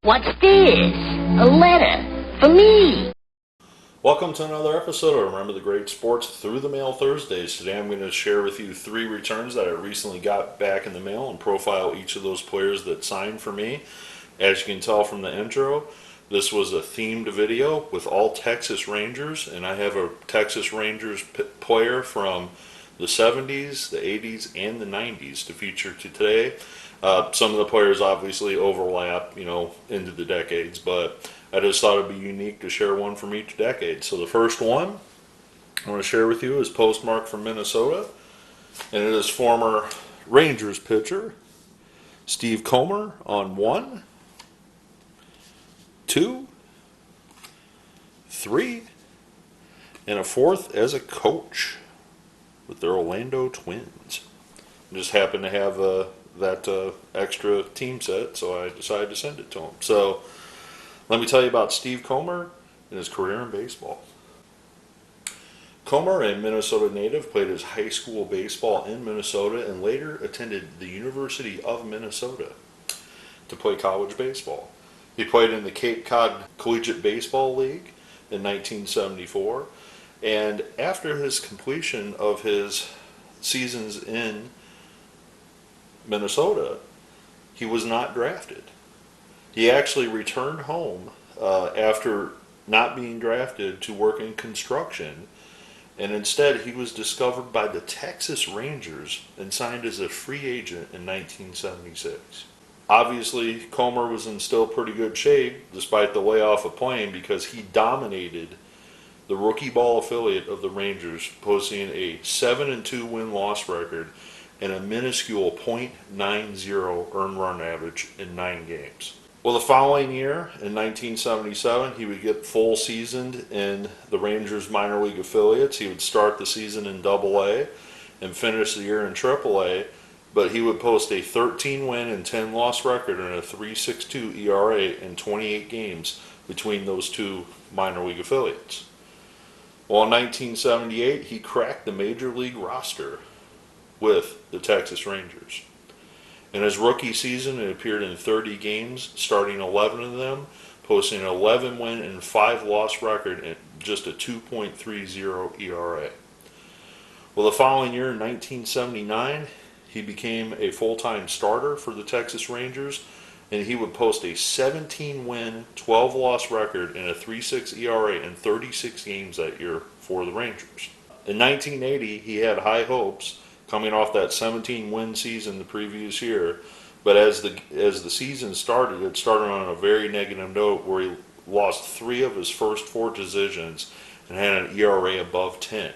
What's this? A letter for me. Welcome to another episode of Remember the Great Sports Through the Mail Thursdays. Today I'm going to share with you 3 returns that I recently got back in the mail and profile each of those players that signed for me. As you can tell from the intro, this was a themed video with all Texas Rangers, and I have a Texas Rangers player from the 70s, the 80s, and the 90s to feature today. Some of the players obviously overlap, into the decades, but I just thought it'd be unique to share one from each decade. So the first one I want to share with you is postmarked from Minnesota, and it is former Rangers pitcher Steve Comer on 1, 2, 3, and a 4th as a coach with their Orlando Twins. I just happened to have that extra team set, so I decided to send it to him. So let me tell you about Steve Comer and his career in baseball. Comer, a Minnesota native, played his high school baseball in Minnesota and later attended the University of Minnesota to play college baseball. He played in the Cape Cod Collegiate Baseball League in 1974, and after his completion of his seasons in Minnesota, he was not drafted. He actually returned home after not being drafted to work in construction, and instead he was discovered by the Texas Rangers and signed as a free agent in 1976. Obviously, Comer was in still pretty good shape despite the layoff of playing, because he dominated the rookie ball affiliate of the Rangers, posting a 7-2 win-loss record and a minuscule .90 earned run average in 9 games. Well, the following year, in 1977, he would get full seasoned in the Rangers minor league affiliates. He would start the season in AA and finish the year in AAA, but he would post a 13-win and 10-loss record and a 3.62 ERA in 28 games between those two minor league affiliates. Well, in 1978, he cracked the major league roster with the Texas Rangers. In his rookie season, he appeared in 30 games, starting 11 of them, posting an 11-win and 5-loss record and just a 2.30 ERA. Well, the following year, in 1979, he became a full-time starter for the Texas Rangers, and he would post a 17-win, 12-loss record and a 3.6 ERA in 36 games that year for the Rangers. In 1980, he had high hopes coming off that 17-win season the previous year, but as the season started, it started on a very negative note where he lost 3 of his first 4 decisions and had an ERA above 10.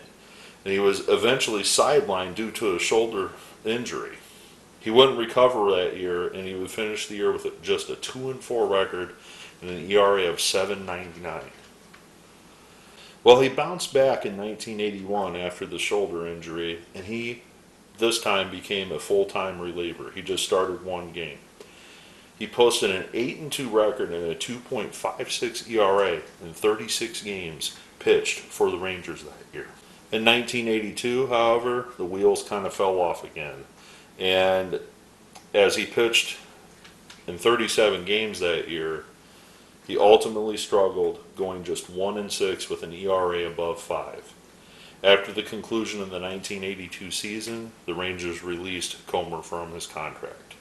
And he was eventually sidelined due to a shoulder injury. He wouldn't recover that year, and he would finish the year with just a 2-4 record and an ERA of 7.99. Well, he bounced back in 1981 after the shoulder injury, and he this time became a full-time reliever. He just started 1 game. He posted an 8-2 record and a 2.56 ERA in 36 games pitched for the Rangers that year. In 1982, however, the wheels kind of fell off again. And as he pitched in 37 games that year, he ultimately struggled, going just 1-6 with an ERA above 5. After the conclusion of the 1982 season, the Rangers released Comer from his contract.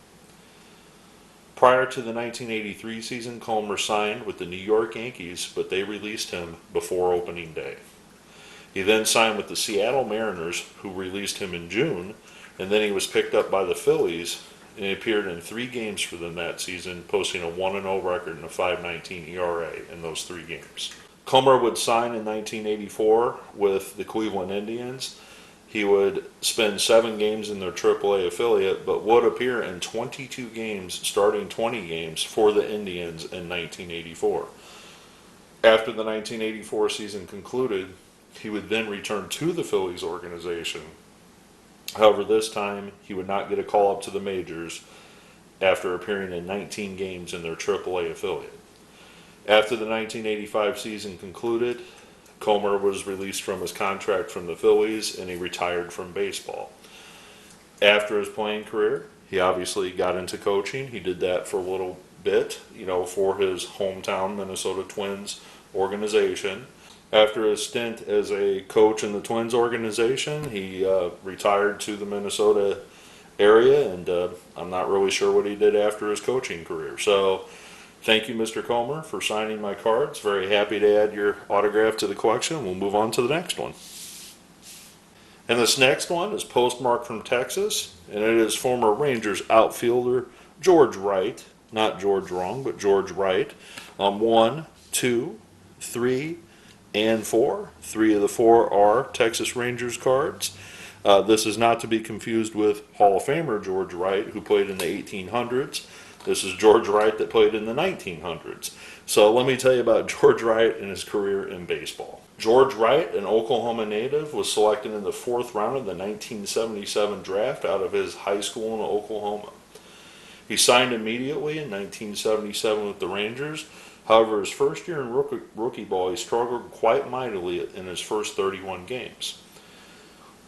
Prior to the 1983 season, Comer signed with the New York Yankees, but they released him before opening day. He then signed with the Seattle Mariners, who released him in June, and then he was picked up by the Phillies, and he appeared in 3 games for them that season, posting a 1-0 record and a 5.19 ERA in those 3 games. Comer would sign in 1984 with the Cleveland Indians. He would spend 7 games in their AAA affiliate, but would appear in 22 games, starting 20 games for the Indians in 1984. After the 1984 season concluded, he would then return to the Phillies organization. However, this time he would not get a call up to the majors after appearing in 19 games in their AAA affiliate. After the 1985 season concluded, Comer was released from his contract from the Phillies, and he retired from baseball. After his playing career, he obviously got into coaching. He did that for a little bit, for his hometown Minnesota Twins organization. After his stint as a coach in the Twins organization, he retired to the Minnesota area, and I'm not really sure what he did after his coaching career. So thank you, Mr. Comer, for signing my cards. Very happy to add your autograph to the collection. We'll move on to the next one. And this next one is postmarked from Texas, and it is former Rangers outfielder George Wright. Not George wrong, but George Wright. 1, 2, 3, and 4. 3 of the 4 are Texas Rangers cards. This is not to be confused with Hall of Famer George Wright, who played in the 1800s. This is George Wright that played in the 1900s. So let me tell you about George Wright and his career in baseball. George Wright, an Oklahoma native, was selected in the 4th round of the 1977 draft out of his high school in Oklahoma. He signed immediately in 1977 with the Rangers. However, his first year in rookie ball, he struggled quite mightily in his first 31 games.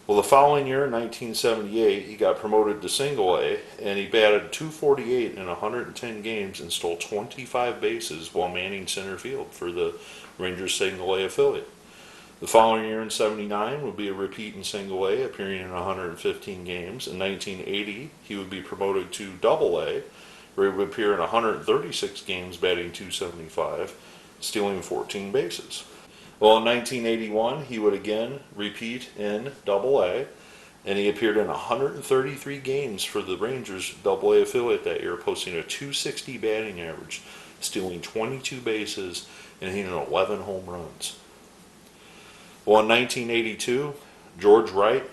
Well, the following year, in 1978, he got promoted to Single A, and he batted .248 in 110 games and stole 25 bases while manning center field for the Rangers Single A affiliate. The following year, in 79, would be a repeat in Single A, appearing in 115 games. In 1980, he would be promoted to Double A, where he would appear in 136 games, batting .275, stealing 14 bases. Well, in 1981, he would again repeat in Double A, and he appeared in 133 games for the Rangers Double A affiliate that year, posting a .260 batting average, stealing 22 bases, and hitting 11 home runs. Well, in 1982, George Wright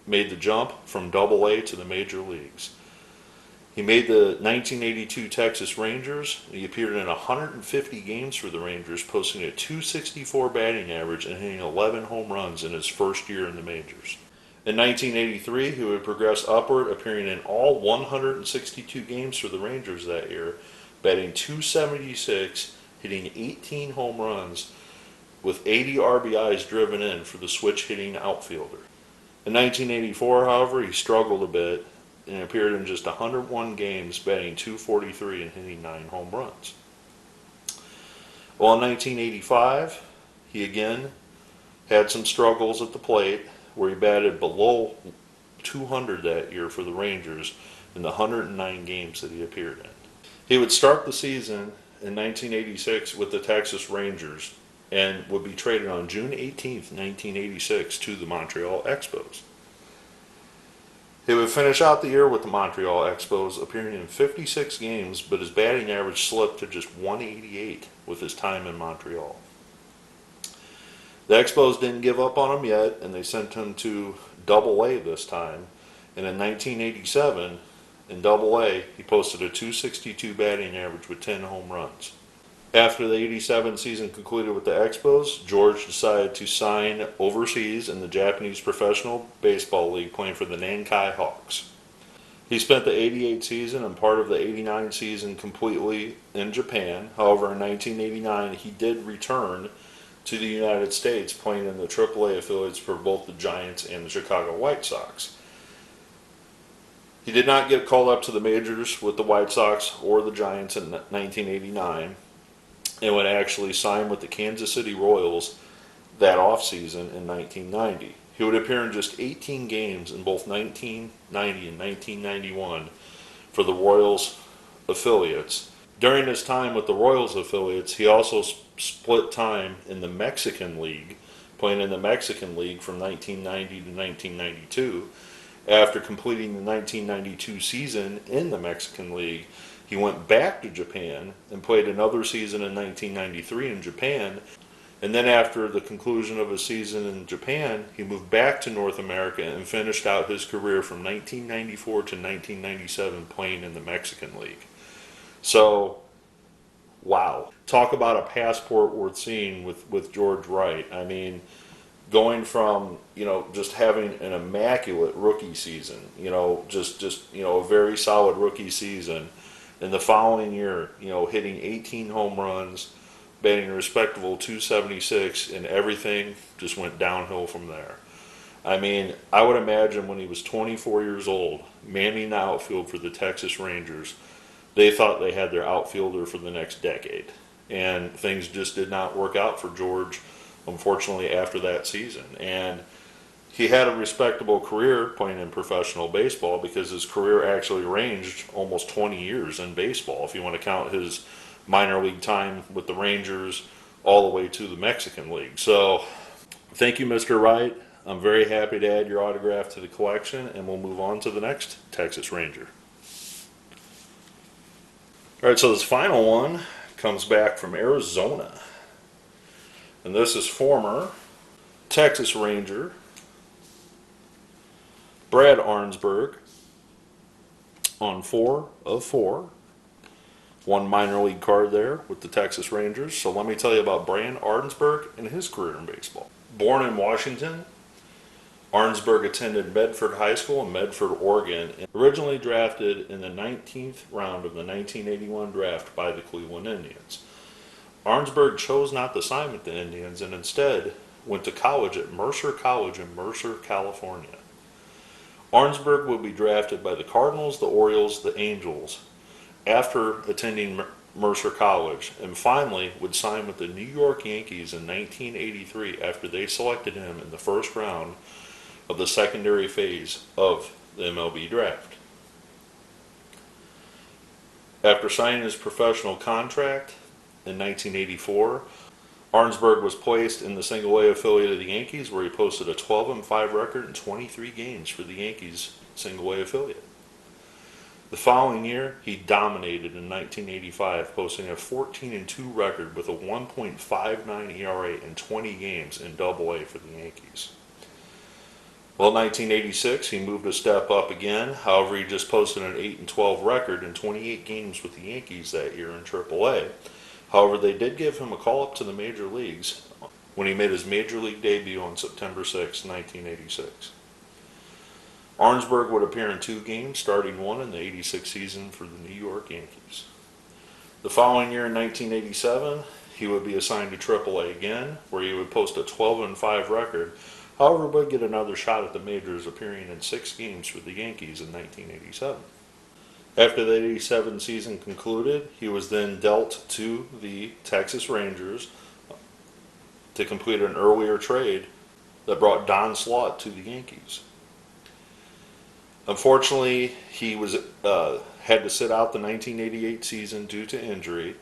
made the jump from Double A to the major leagues. He made the 1982 Texas Rangers. He appeared in 150 games for the Rangers, posting a .264 batting average and hitting 11 home runs in his first year in the majors. In 1983, he would progress upward, appearing in all 162 games for the Rangers that year, batting .276, hitting 18 home runs, with 80 RBIs driven in for the switch-hitting outfielder. In 1984, however, he struggled a bit and appeared in just 101 games, batting .243 and hitting 9 home runs. Well, in 1985, he again had some struggles at the plate, where he batted below .200 that year for the Rangers in the 109 games that he appeared in. He would start the season in 1986 with the Texas Rangers and would be traded on June 18, 1986 to the Montreal Expos. He would finish out the year with the Montreal Expos, appearing in 56 games, but his batting average slipped to just .188 with his time in Montreal. The Expos didn't give up on him yet, and they sent him to Double A this time. And in 1987, in Double A, he posted a .262 batting average with 10 home runs. After the 87 season concluded with the Expos, George decided to sign overseas in the Japanese Professional Baseball League, playing for the Nankai Hawks. He spent the 88 season and part of the 89 season completely in Japan. However, in 1989, he did return to the United States, playing in the AAA affiliates for both the Giants and the Chicago White Sox. He did not get called up to the majors with the White Sox or the Giants in 1989, and would actually sign with the Kansas City Royals that offseason in 1990. He would appear in just 18 games in both 1990 and 1991 for the Royals affiliates. During his time with the Royals affiliates, he also split time in the Mexican League, playing in the Mexican League from 1990 to 1992. After completing the 1992 season in the Mexican League, he went back to Japan and played another season in 1993 in Japan. And then after the conclusion of his season in Japan, he moved back to North America and finished out his career from 1994 to 1997 playing in the Mexican League. So, wow. Talk about a passport worth seeing with George Wright. I mean, going from, just having an immaculate rookie season, just a very solid rookie season, and the following year, hitting 18 home runs, batting a respectable .276, and everything just went downhill from there. I mean, I would imagine when he was 24 years old, manning the outfield for the Texas Rangers, they thought they had their outfielder for the next decade. And things just did not work out for George, unfortunately, after that season. And he had a respectable career playing in professional baseball because his career actually ranged almost 20 years in baseball, if you want to count his minor league time with the Rangers all the way to the Mexican League. So thank you, Mr. Wright. I'm very happy to add your autograph to the collection, and we'll move on to the next Texas Ranger. All right, so this final one comes back from Arizona. And this is former Texas Ranger Brad Arnsberg on 4 of 4. One minor league card there with the Texas Rangers. So let me tell you about Brad Arnsberg and his career in baseball. Born in Washington, Arnsberg attended Medford High School in Medford, Oregon, and originally drafted in the 19th round of the 1981 draft by the Cleveland Indians. Arnsberg chose not to sign with the Indians and instead went to college at Mercer College in Mercer, California. Arnsberg would be drafted by the Cardinals, the Orioles, the Angels after attending Mercer College, and finally would sign with the New York Yankees in 1983 after they selected him in the first round of the secondary phase of the MLB draft. After signing his professional contract in 1984, Arnsberg was placed in the single-A affiliate of the Yankees, where he posted a 12-5 record in 23 games for the Yankees single-A affiliate. The following year, he dominated in 1985, posting a 14-2 record with a 1.59 ERA in 20 games in Double-A for the Yankees. Well, in 1986, he moved a step up again. However, he just posted an 8-12 record in 28 games with the Yankees that year in Triple-A. However, they did give him a call-up to the major leagues when he made his major league debut on September 6, 1986. Arnsberg would appear in 2 games, starting one in the 86 season for the New York Yankees. The following year in 1987, he would be assigned to Triple-A again, where he would post a 12-5 record. However, would get another shot at the majors, appearing in 6 games for the Yankees in 1987. After the 87 season concluded, he was then dealt to the Texas Rangers to complete an earlier trade that brought Don Slaught to the Yankees. Unfortunately, he was had to sit out the 1988 season due to injury.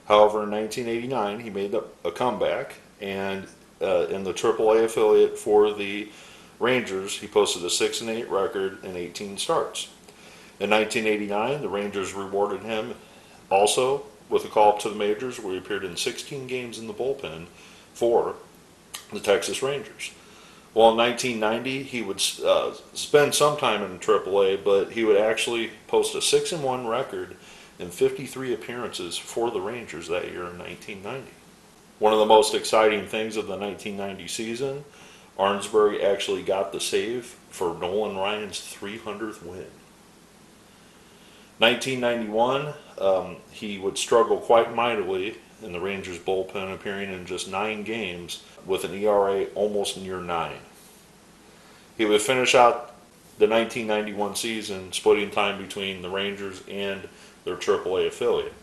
However, in 1989, he made a comeback, and in the AAA affiliate for the Rangers, he posted a 6-8 record in 18 starts. In 1989, the Rangers rewarded him also with a call-up to the majors, where he appeared in 16 games in the bullpen for the Texas Rangers. Well, in 1990, he would spend some time in AAA, but he would actually post a 6-1 record in 53 appearances for the Rangers that year in 1990. One of the most exciting things of the 1990 season, Arnsberg actually got the save for Nolan Ryan's 300th win. 1991, he would struggle quite mightily in the Rangers bullpen, appearing in just 9 games with an ERA almost near 9. He would finish out the 1991 season splitting time between the Rangers and their AAA affiliate.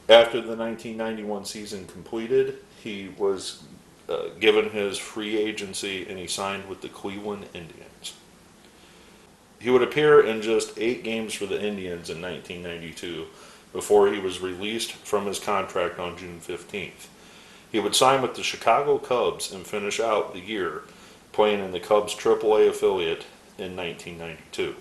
After the 1991 season completed, he was given his free agency and he signed with the Cleveland Indians. He would appear in just 8 games for the Indians in 1992 before he was released from his contract on June 15th. He would sign with the Chicago Cubs and finish out the year playing in the Cubs AAA affiliate in 1992.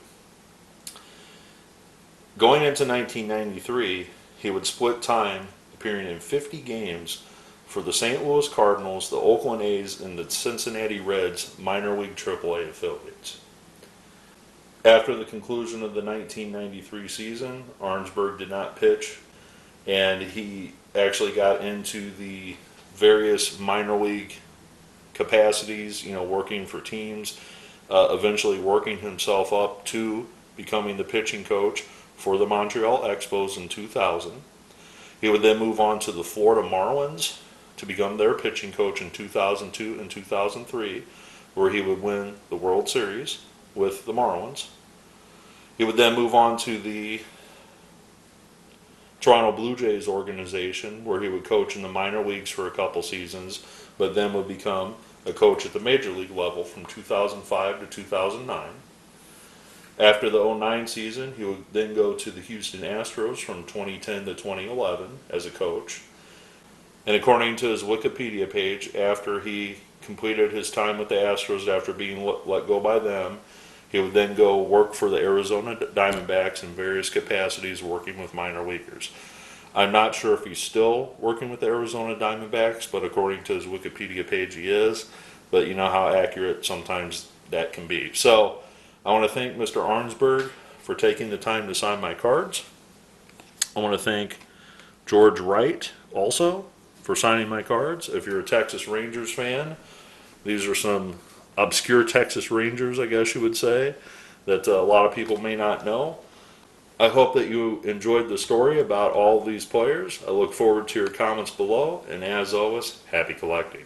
Going into 1993, he would split time appearing in 50 games for the St. Louis Cardinals, the Oakland A's, and the Cincinnati Reds minor league AAA affiliates. After the conclusion of the 1993 season, Arnsberg did not pitch, and he actually got into the various minor league capacities, working for teams, eventually working himself up to becoming the pitching coach for the Montreal Expos in 2000. He would then move on to the Florida Marlins to become their pitching coach in 2002 and 2003, where he would win the World Series with the Marlins. He would then move on to the Toronto Blue Jays organization, where he would coach in the minor leagues for a couple seasons, but then would become a coach at the major league level from 2005 to 2009. After the 2009 season, he would then go to the Houston Astros from 2010 to 2011 as a coach. And according to his Wikipedia page, after he completed his time with the Astros after being let go by them, he would then go work for the Arizona Diamondbacks in various capacities working with minor leaguers. I'm not sure if he's still working with the Arizona Diamondbacks, but according to his Wikipedia page he is. But you know how accurate sometimes that can be. So I want to thank Mr. Arnsberg for taking the time to sign my cards. I want to thank George Wright also for signing my cards. If you're a Texas Rangers fan, these are some obscure Texas Rangers, I guess you would say, that a lot of people may not know. I hope that you enjoyed the story about all these players. I look forward to your comments below, and as always, happy collecting.